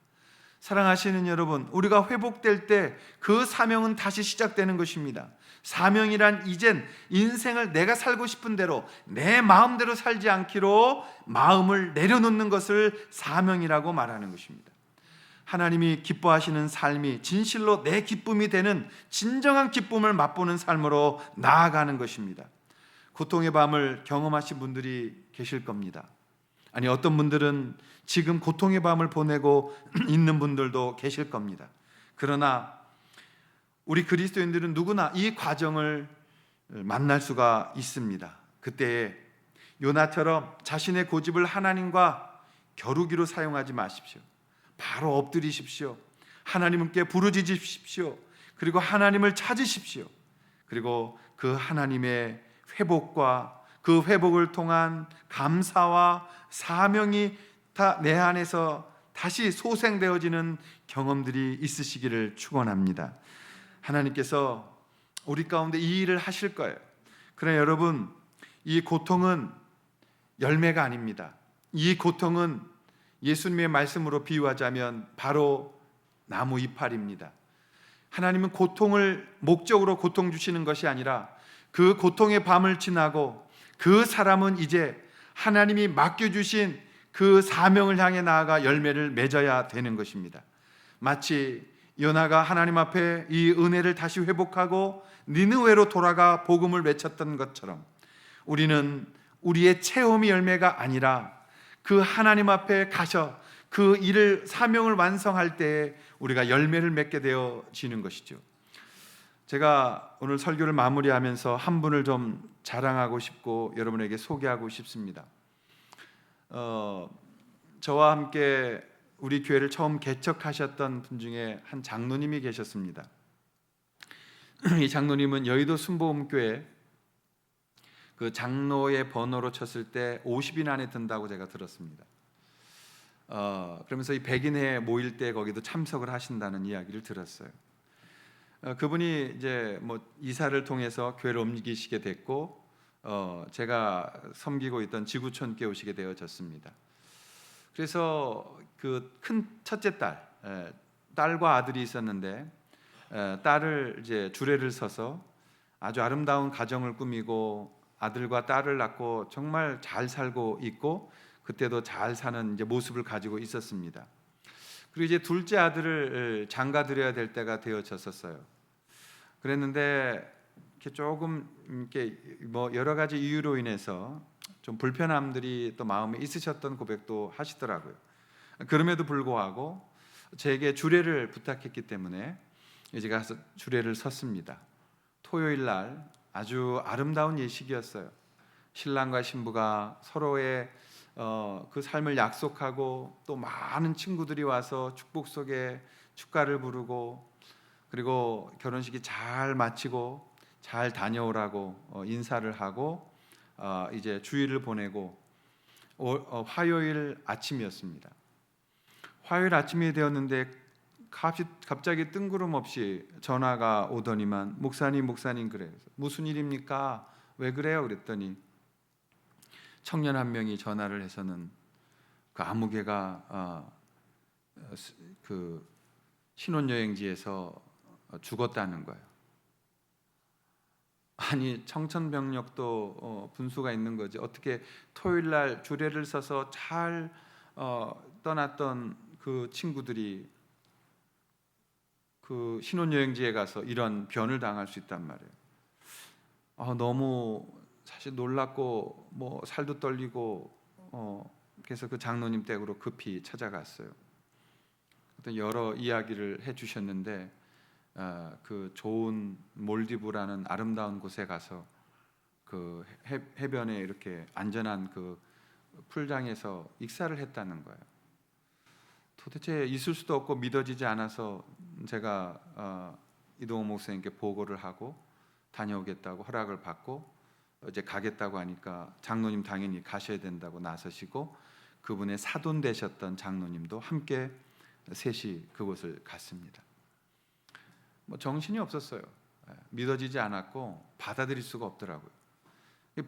사랑하시는 여러분, 우리가 회복될 때 그 사명은 다시 시작되는 것입니다. 사명이란 이젠 인생을 내가 살고 싶은 대로 내 마음대로 살지 않기로 마음을 내려놓는 것을 사명이라고 말하는 것입니다. 하나님이 기뻐하시는 삶이 진실로 내 기쁨이 되는 진정한 기쁨을 맛보는 삶으로 나아가는 것입니다. 고통의 밤을 경험하신 분들이 계실 겁니다. 아니, 어떤 분들은 지금 고통의 밤을 보내고 있는 분들도 계실 겁니다. 그러나 우리 그리스도인들은 누구나 이 과정을 만날 수가 있습니다. 그때 요나처럼 자신의 고집을 하나님과 겨루기로 사용하지 마십시오. 바로 엎드리십시오. 하나님께 부르짖으십시오. 그리고 하나님을 찾으십시오. 그리고 그 하나님의 회복과 그 회복을 통한 감사와 사명이 다 내 안에서 다시 소생되어지는 경험들이 있으시기를 축원합니다. 하나님께서 우리 가운데 이 일을 하실 거예요. 그러나 여러분, 이 고통은 열매가 아닙니다. 이 고통은 예수님의 말씀으로 비유하자면 바로 나무 이파리입니다. 하나님은 고통을 목적으로 고통 주시는 것이 아니라 그 고통의 밤을 지나고 그 사람은 이제 하나님이 맡겨주신 그 사명을 향해 나아가 열매를 맺어야 되는 것입니다. 마치 요나가 하나님 앞에 이 은혜를 다시 회복하고 니느웨로 돌아가 복음을 외쳤던 것처럼 우리는 우리의 체험이 열매가 아니라 그 하나님 앞에 가셔 그 일을 사명을 완성할 때에 우리가 열매를 맺게 되어지는 것이죠. 제가 오늘 설교를 마무리하면서 한 분을 좀 자랑하고 싶고 여러분에게 소개하고 싶습니다. 저와 함께 우리 교회를 처음 개척하셨던 분 중에 한 장로님이 계셨습니다. 이 장로님은 여의도 순복음교회 그 장로의 번호로 쳤을 때 50인 안에 든다고 제가 들었습니다. 그러면서 이 백인회 모일 때 거기도 참석을 하신다는 이야기를 들었어요. 그분이 이제 뭐 이사를 통해서 교회를 옮기시게 됐고, 제가 섬기고 있던 지구촌께 오시게 되어졌습니다. 그래서 그 큰 첫째 딸과 아들이 있었는데, 딸을 이제 주례를 서서 아주 아름다운 가정을 꾸미고 아들과 딸을 낳고 정말 잘 살고 있고, 그때도 잘 사는 이제 모습을 가지고 있었습니다. 그리고 이제 둘째 아들을 장가 드려야 될 때가 되어졌었어요. 그랬는데 이렇게 조금 이렇게 뭐 여러 가지 이유로 인해서 좀 불편함들이 또 마음에 있으셨던 고백도 하시더라고요. 그럼에도 불구하고 제게 주례를 부탁했기 때문에 제가 가서 주례를 섰습니다. 토요일 날 아주 아름다운 예식이었어요. 신랑과 신부가 서로의 그 삶을 약속하고 또 많은 친구들이 와서 축복 속에 축가를 부르고, 그리고 결혼식이 잘 마치고 잘 다녀오라고 인사를 하고 이제 주일을 보내고 화요일 아침이었습니다. 화요일 아침이 되었는데 갑자기 뜬구름없이 전화가 오더니만 목사님 그래요. 무슨 일입니까? 왜 그래요? 그랬더니 청년 한 명이 전화를 해서는 그 아무개가 그 신혼여행지에서 죽었다는 거예요. 아니, 청천벽력도 분수가 있는 거지. 어떻게 토요일 날 주례를 서서 잘 떠났던 그 친구들이 그 신혼여행지에 가서 이런 변을 당할 수 있단 말이에요. 너무 사실 놀랍고 뭐 살도 떨리고 그래서 그 장로님 댁으로 급히 찾아갔어요. 어떤 여러 이야기를 해주셨는데 그 좋은 몰디브라는 아름다운 곳에 가서 그 해변에 이렇게 안전한 그 풀장에서 익사를 했다는 거예요. 도대체 있을 수도 없고 믿어지지 않아서 제가 이동호 목사님께 보고를 하고 다녀오겠다고 허락을 받고 이제 가겠다고 하니까 장로님 당연히 가셔야 된다고 나서시고, 그분의 사돈 되셨던 장로님도 함께 셋이 그곳을 갔습니다. 뭐 정신이 없었어요. 믿어지지 않았고 받아들일 수가 없더라고요.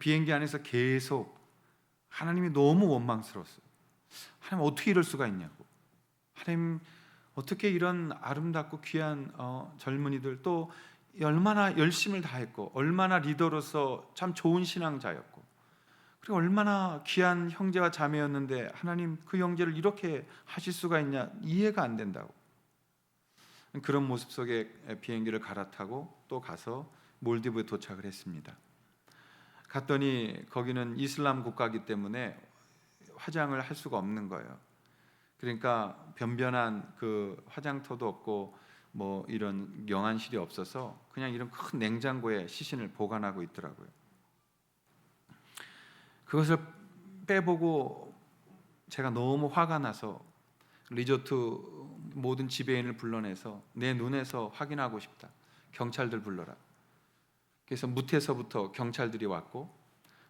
비행기 안에서 계속 하나님이 너무 원망스러웠어요. 하나님 어떻게 이럴 수가 있냐고. 하나님 어떻게 이런 아름답고 귀한 젊은이들, 또 얼마나 열심을 다했고 얼마나 리더로서 참 좋은 신앙자였고, 그리고 얼마나 귀한 형제와 자매였는데 하나님 그 형제를 이렇게 하실 수가 있냐, 이해가 안 된다고. 그런 모습 속에 비행기를 갈아타고 또 가서 몰디브에 도착을 했습니다. 갔더니 거기는 이슬람 국가이기 때문에 화장을 할 수가 없는 거예요. 그러니까 변변한 그 화장터도 없고 뭐 이런 영안실이 없어서 그냥 이런 큰 냉장고에 시신을 보관하고 있더라고요. 그것을 빼보고 제가 너무 화가 나서 리조트 모든 지배인을 불러내서 내 눈에서 확인하고 싶다. 경찰들 불러라. 그래서 무태서부터 경찰들이 왔고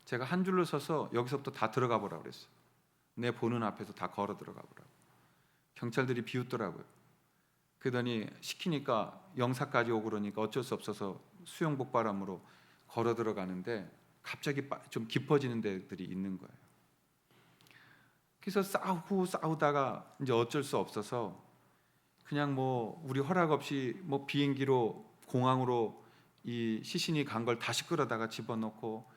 제가 한 줄로 서서 여기서부터 다 들어가 보라고 그랬어요. 내 보는 앞에서 다 걸어 들어가 보라고. 경찰들이 비웃더라고요. 그러더니 시키니까 영사까지 오고 그러니까 어쩔 수 없어서 수영복 바람으로 걸어 들어가는데 갑자기 좀 깊어지는 데들이 있는 거예요. 그래서 싸우다가 이제 어쩔 수 없어서 그냥 뭐 우리 허락 없이 뭐 비행기로 공항으로 이 시신이 간 걸 다시 끌어다가 집어넣고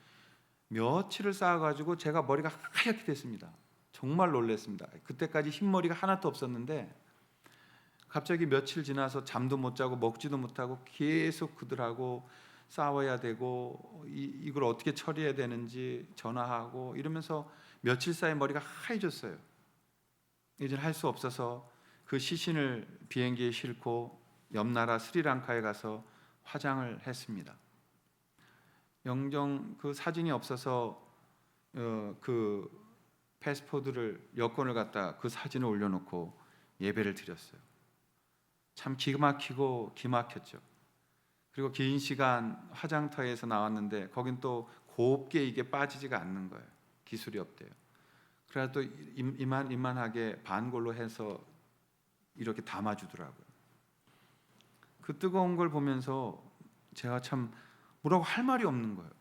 며칠을 쌓아가지고 제가 머리가 하얗게 됐습니다. 정말 놀랐습니다. 그때까지 흰머리가 하나도 없었는데 갑자기 며칠 지나서 잠도 못 자고 먹지도 못하고 계속 그들하고 싸워야 되고 이걸 어떻게 처리해야 되는지 전화하고 이러면서 며칠 사이 머리가 하얘졌어요. 이제 할 수 없어서 그 시신을 비행기에 싣고 옆 나라 스리랑카에 가서 화장을 했습니다. 영정 그 사진이 없어서 그 패스포드를 여권을 갖다 그 사진을 올려놓고 예배를 드렸어요. 참 기막혔죠. 그리고 긴 시간 화장터에서 나왔는데 거긴 또 곱게 이게 빠지지가 않는 거예요. 기술이 없대요. 그래서 또 이만하게 반골로 해서 이렇게 담아주더라고요. 그 뜨거운 걸 보면서 제가 참 뭐라고 할 말이 없는 거예요.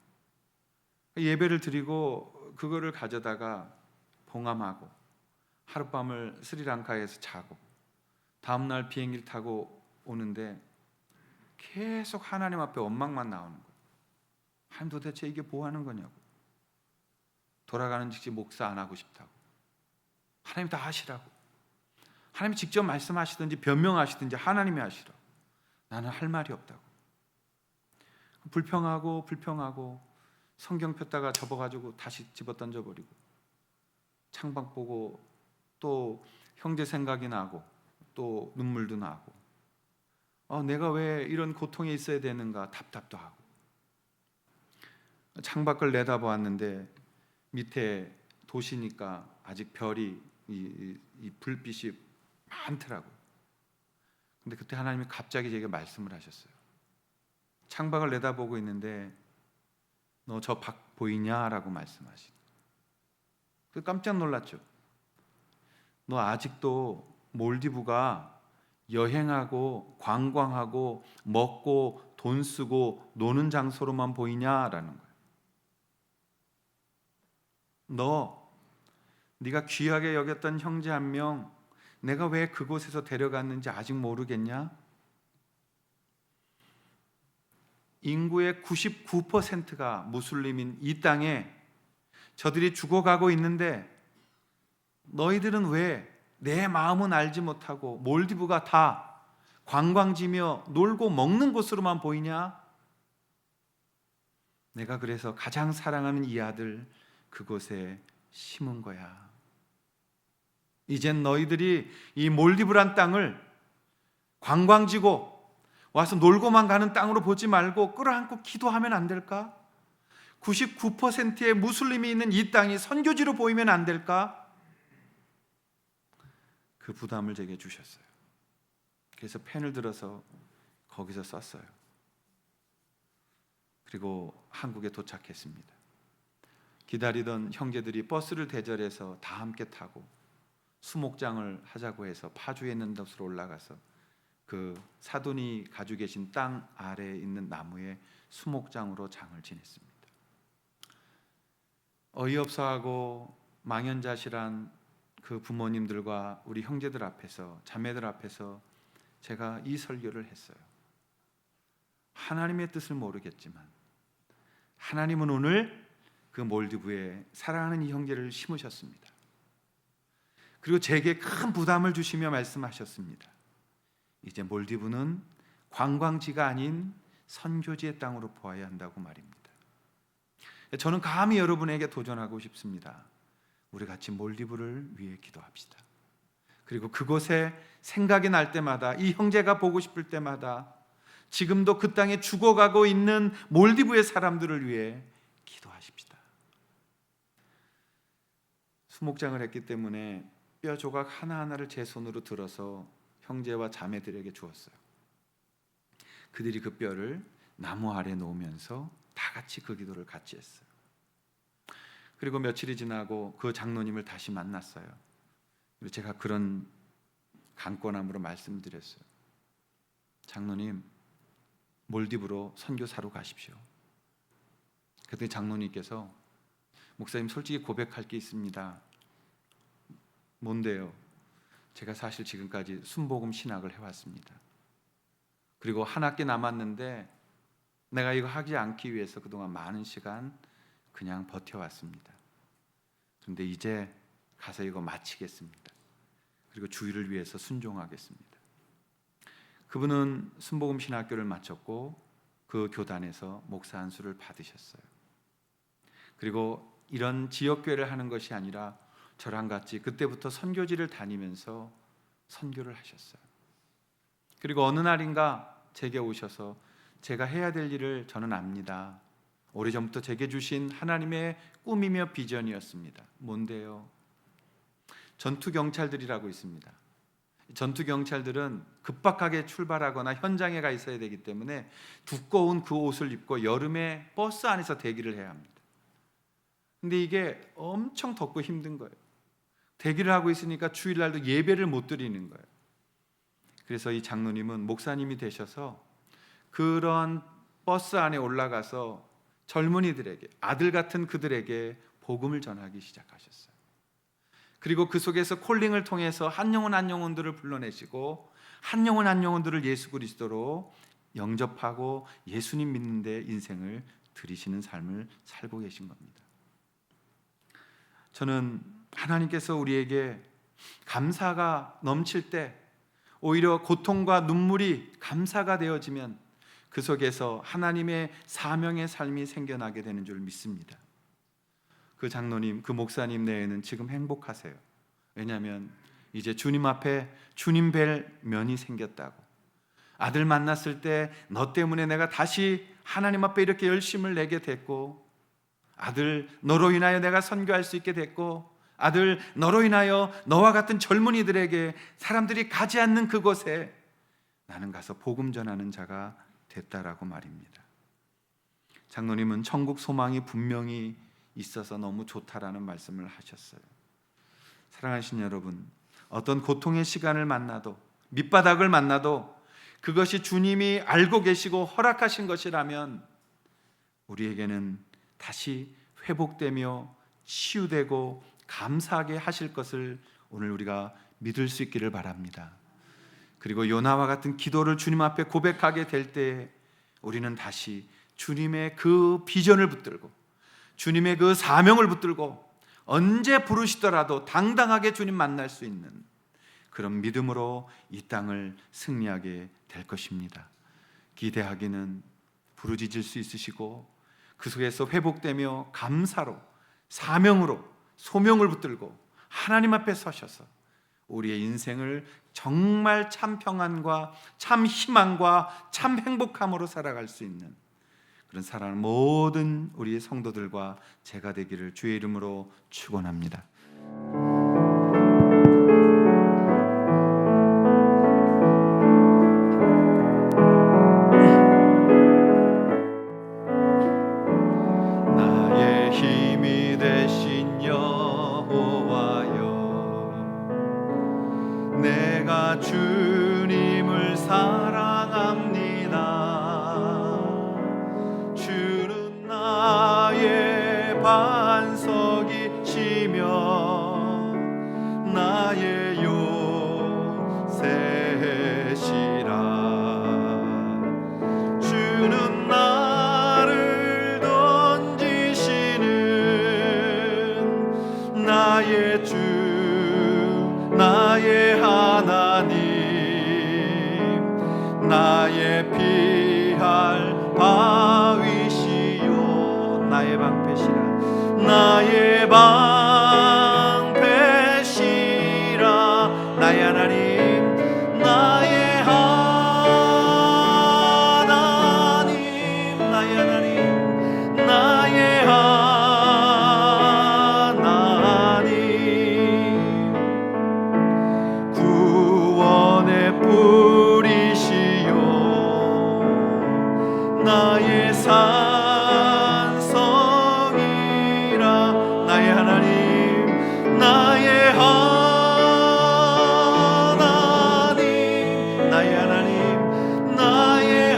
예배를 드리고 그거를 가져다가 봉함하고 하룻밤을 스리랑카에서 자고 다음날 비행기를 타고 오는데 계속 하나님 앞에 원망만 나오는 거예요. 하나님 도대체 이게 뭐 하는 거냐고. 돌아가는 즉시 목사 안 하고 싶다고. 하나님 다 하시라고. 하나님이 직접 말씀하시든지 변명하시든지 하나님이 하시라고. 나는 할 말이 없다고. 불평하고 성경 폈다가 접어가지고 다시 집어던져버리고 창밖 보고 또 형제 생각이 나고 또 눈물도 나고 내가 왜 이런 고통에 있어야 되는가 답답도 하고 창밖을 내다보았는데 밑에 도시니까 아직 별이 이 불빛이 많더라고요. 근데 그때 하나님이 갑자기 제게 말씀을 하셨어요. 창밖을 내다보고 있는데 너 저 밖 보이냐라고 말씀하시고 깜짝 놀랐죠. 너 아직도 몰디브가 여행하고 관광하고 먹고 돈 쓰고 노는 장소로만 보이냐라는 거예요. 네가 귀하게 여겼던 형제 한 명 내가 왜 그곳에서 데려갔는지 아직 모르겠냐? 인구의 99%가 무슬림인 이 땅에 저들이 죽어가고 있는데 너희들은 왜 내 마음은 알지 못하고 몰디브가 다 관광지며 놀고 먹는 곳으로만 보이냐? 내가 그래서 가장 사랑하는 이 아들 그곳에 심은 거야. 이젠 너희들이 이 몰디브란 땅을 관광지고 와서 놀고만 가는 땅으로 보지 말고 끌어안고 기도하면 안 될까? 99%의 무슬림이 있는 이 땅이 선교지로 보이면 안 될까? 그 부담을 제게 주셨어요. 그래서 펜을 들어서 거기서 썼어요. 그리고 한국에 도착했습니다. 기다리던 형제들이 버스를 대절해서 다 함께 타고 수목장을 하자고 해서 파주에 있는 곳으로 올라가서 그 사돈이 가지고 계신 땅 아래에 있는 나무에 수목장으로 장을 지냈습니다. 어이없어하고 망연자실한 그 부모님들과 우리 형제들 앞에서 자매들 앞에서 제가 이 설교를 했어요. 하나님의 뜻을 모르겠지만 하나님은 오늘 그 몰디브에 사랑하는 이 형제를 심으셨습니다. 그리고 제게 큰 부담을 주시며 말씀하셨습니다. 이제 몰디브는 관광지가 아닌 선교지의 땅으로 보아야 한다고 말입니다. 저는 감히 여러분에게 도전하고 싶습니다. 우리 같이 몰디브를 위해 기도합시다. 그리고 그곳에 생각이 날 때마다 이 형제가 보고 싶을 때마다 지금도 그 땅에 죽어가고 있는 몰디브의 사람들을 위해 기도하십시다. 수목장을 했기 때문에 뼈 조각 하나하나를 제 손으로 들어서 형제와 자매들에게 주었어요. 그들이 그 뼈를 나무 아래 놓으면서 다 같이 그 기도를 같이 했어요. 그리고 며칠이 지나고 그 장로님을 다시 만났어요. 그리고 제가 그런 강권함으로 말씀드렸어요. 장로님, 몰디브로 선교사로 가십시오. 그때 장로님께서 목사님 솔직히 고백할 게 있습니다. 뭔데요? 제가 사실 지금까지 순복음 신학을 해왔습니다. 그리고 한 학기 남았는데 내가 이거 하지 않기 위해서 그동안 많은 시간 그냥 버텨왔습니다. 그런데 이제 가서 이거 마치겠습니다. 그리고 주의를 위해서 순종하겠습니다. 그분은 순복음 신학교를 마쳤고 그 교단에서 목사 안수를 받으셨어요. 그리고 이런 지역교회를 하는 것이 아니라 저랑 같이 그때부터 선교지를 다니면서 선교를 하셨어요. 그리고 어느 날인가 제게 오셔서 제가 해야 될 일을 저는 압니다. 오래전부터 제게 주신 하나님의 꿈이며 비전이었습니다. 뭔데요? 전투경찰들이라고 있습니다. 전투 경찰들은 급박하게 출발하거나 현장에 가 있어야 되기 때문에 두꺼운 그 옷을 입고 여름에 버스 안에서 대기를 해야 합니다. 근데 이게 엄청 덥고 힘든 거예요. 대기를 하고 있으니까 주일날도 예배를 못 드리는 거예요. 그래서 이 장로님은 목사님이 되셔서 그런 버스 안에 올라가서 젊은이들에게, 아들 같은 그들에게 복음을 전하기 시작하셨어요. 그리고 그 속에서 콜링을 통해서 한 영혼 한 영혼들을 불러내시고 한 영혼 한 영혼들을 예수 그리스도로 영접하고 예수님 믿는 데 인생을 들이시는 삶을 살고 계신 겁니다. 저는 하나님께서 우리에게 감사가 넘칠 때 오히려 고통과 눈물이 감사가 되어지면 그 속에서 하나님의 사명의 삶이 생겨나게 되는 줄 믿습니다. 그 장로님, 그 목사님 내에는 지금 행복하세요. 왜냐하면 이제 주님 앞에 주님 뵐 면이 생겼다고. 아들 만났을 때 너 때문에 내가 다시 하나님 앞에 이렇게 열심을 내게 됐고, 아들 너로 인하여 내가 선교할 수 있게 됐고, 아들 너로 인하여 너와 같은 젊은이들에게 사람들이 가지 않는 그곳에 나는 가서 복음 전하는 자가 됐다라고 말입니다. 장로님은 천국 소망이 분명히 있어서 너무 좋다라는 말씀을 하셨어요. 사랑하신 여러분, 어떤 고통의 시간을 만나도, 밑바닥을 만나도 그것이 주님이 알고 계시고 허락하신 것이라면 우리에게는 다시 회복되며 치유되고 감사하게 하실 것을 오늘 우리가 믿을 수 있기를 바랍니다. 그리고 요나와 같은 기도를 주님 앞에 고백하게 될 때 우리는 다시 주님의 그 비전을 붙들고 주님의 그 사명을 붙들고 언제 부르시더라도 당당하게 주님 만날 수 있는 그런 믿음으로 이 땅을 승리하게 될 것입니다. 기대하기는 부르짖을 수 있으시고 그 속에서 회복되며 감사로 사명으로 소명을 붙들고 하나님 앞에 서셔서 우리의 인생을 정말 참 평안과 참 희망과 참 행복함으로 살아갈 수 있는 그런 사랑하는 모든 우리의 성도들과 제가 되기를 주의 이름으로 축원합니다. 나의 힘이 되신 여호와여, 내가 주님을 사랑합니다. 주는 나의 반석이시며 나의 요새시라. 주는 나를 던지시는 나의 주, 나의 하나님, 나의 피할 바위시요, 나의 방패시라. 나의 방패시라. 나의 하나님, 나의 하나님, 나의 하나님, 나의 하나님, 구원의 뿌리시요, 나의 산성이라. 나의 하나님, 나의 하나님, 나의 하나님, 나의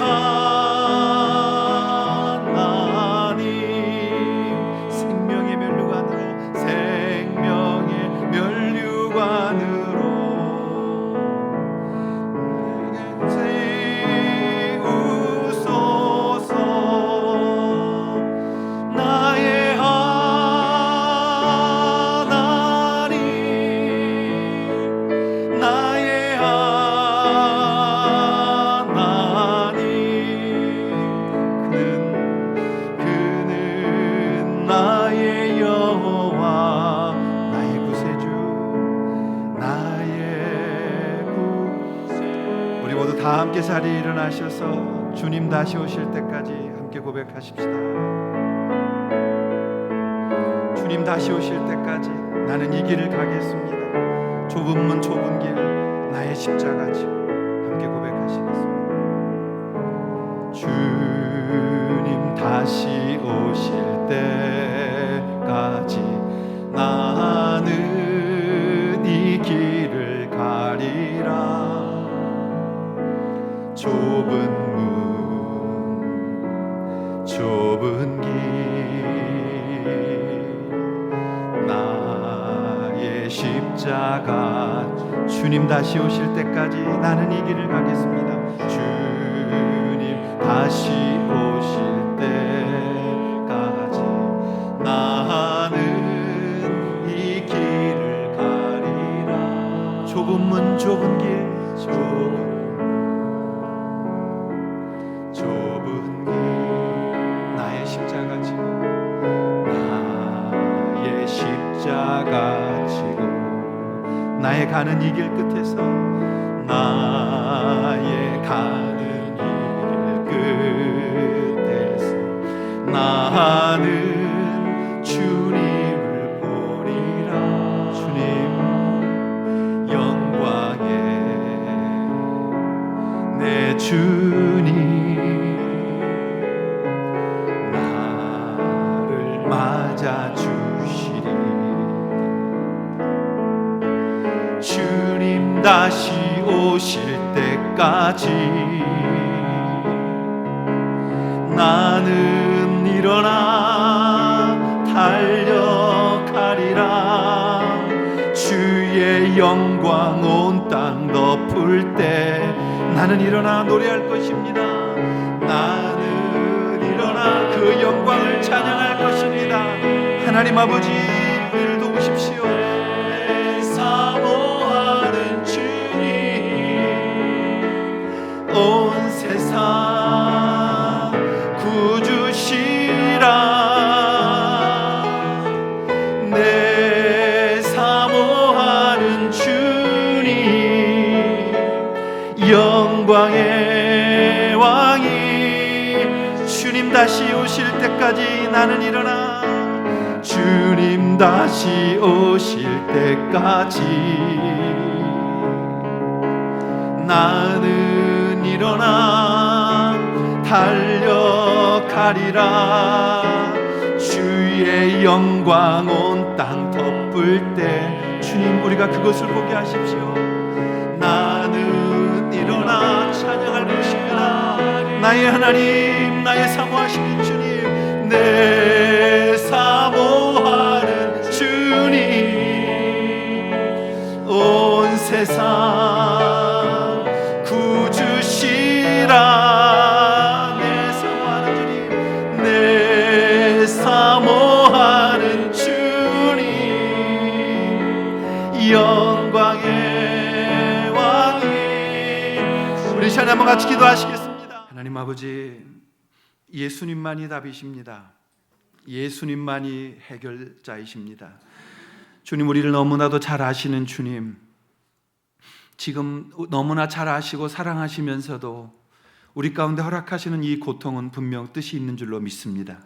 하나님, 생명의 면류관으로, 생명의 면류관으로 내게 세우소서. 나의 하나님, 나의 하나님, 그는 나의 여호와, 나의 구세주, 나의 구세주. 우리 모두 다 함께 자리에 일어나셔서 주님 다시 오실 때까지 함께 고백하십시다. 주님 다시 오실 때까지 나는 이 길을 가겠습니다. 좁은 문 좁은 길 나의 십자가 지고 함께 고백하시겠습니다. 주님 다시 오실 때까지 나는 이 길을 가리라. 좁은 문 좁은 길 나의 십자가 주님 다시 오실 때까지 나는 이 길을 가겠습니다. 주님 다시 오실 때까지 나는 이 길을 가리라. 좁은 문 좁은 길 좁은 길 나의 십자가 지고 나의 십자가 지고 나의 가는 이 길 끝에서 나의 가는 이 길 끝에서 나는 주님을 보리라. 주님 영광의 내 주님 나를 맞아주시리. 주님 다시 오실 때까지 나는 일어나 달려가리라. 주의 영광 온 땅 덮을 때 나는 일어나 노래할 것입니다. 나는 일어나 그 영광을 찬양할 것입니다. 하나님 아버지 우리를 도우십시오. 내 사모하는 주님 온 세상 구주시라. 내 사모하는 주님 영광의 왕이 주님 다시 오실 때까지 나는 일어나 주님 다시 오실 때까지 나는 일어나 달려가리라. 주의 영광 온 땅 덮을 때 주님 우리가 그것을 보게 하십시오. 나는 일어나 찬양할 것입니다. 나의 하나님 나의 사모하시는 주님 내 사모하는 주님 온 세상 구주시라. 내 사모하는 주님 내 사모하는 주님 영광의 왕이. 우리 시간에 한번 같이 기도하시겠습니다. 하나님 아버지 예수님만이 답이십니다. 예수님만이 해결자이십니다. 주님 우리를 너무나도 잘 아시는 주님, 지금 너무나 잘 아시고 사랑하시면서도 우리 가운데 허락하시는 이 고통은 분명 뜻이 있는 줄로 믿습니다.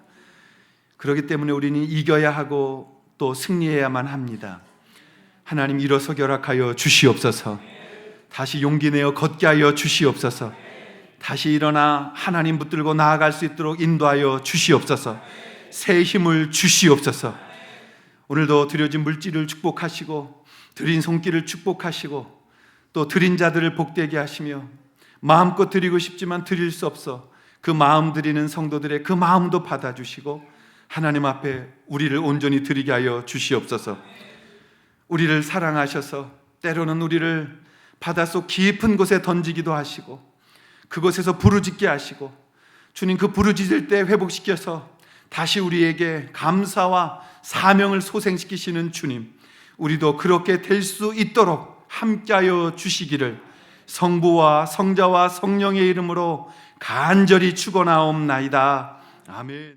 그렇기 때문에 우리는 이겨야 하고 또 승리해야만 합니다. 하나님 일어서 결학하여 주시옵소서. 다시 용기 내어 걷게 하여 주시옵소서. 다시 일어나 하나님 붙들고 나아갈 수 있도록 인도하여 주시옵소서. 새 힘을 주시옵소서. 오늘도 드려진 물질을 축복하시고 드린 손길을 축복하시고 또 드린 자들을 복되게 하시며 마음껏 드리고 싶지만 드릴 수 없어 그 마음 드리는 성도들의 그 마음도 받아주시고 하나님 앞에 우리를 온전히 드리게 하여 주시옵소서. 우리를 사랑하셔서 때로는 우리를 바닷속 깊은 곳에 던지기도 하시고 그곳에서 부르짖게 하시고 주님 그 부르짖을 때 회복시켜서 다시 우리에게 감사와 사명을 소생시키시는 주님, 우리도 그렇게 될 수 있도록 함께하여 주시기를 성부와 성자와 성령의 이름으로 간절히 축원하옵나이다. 아멘.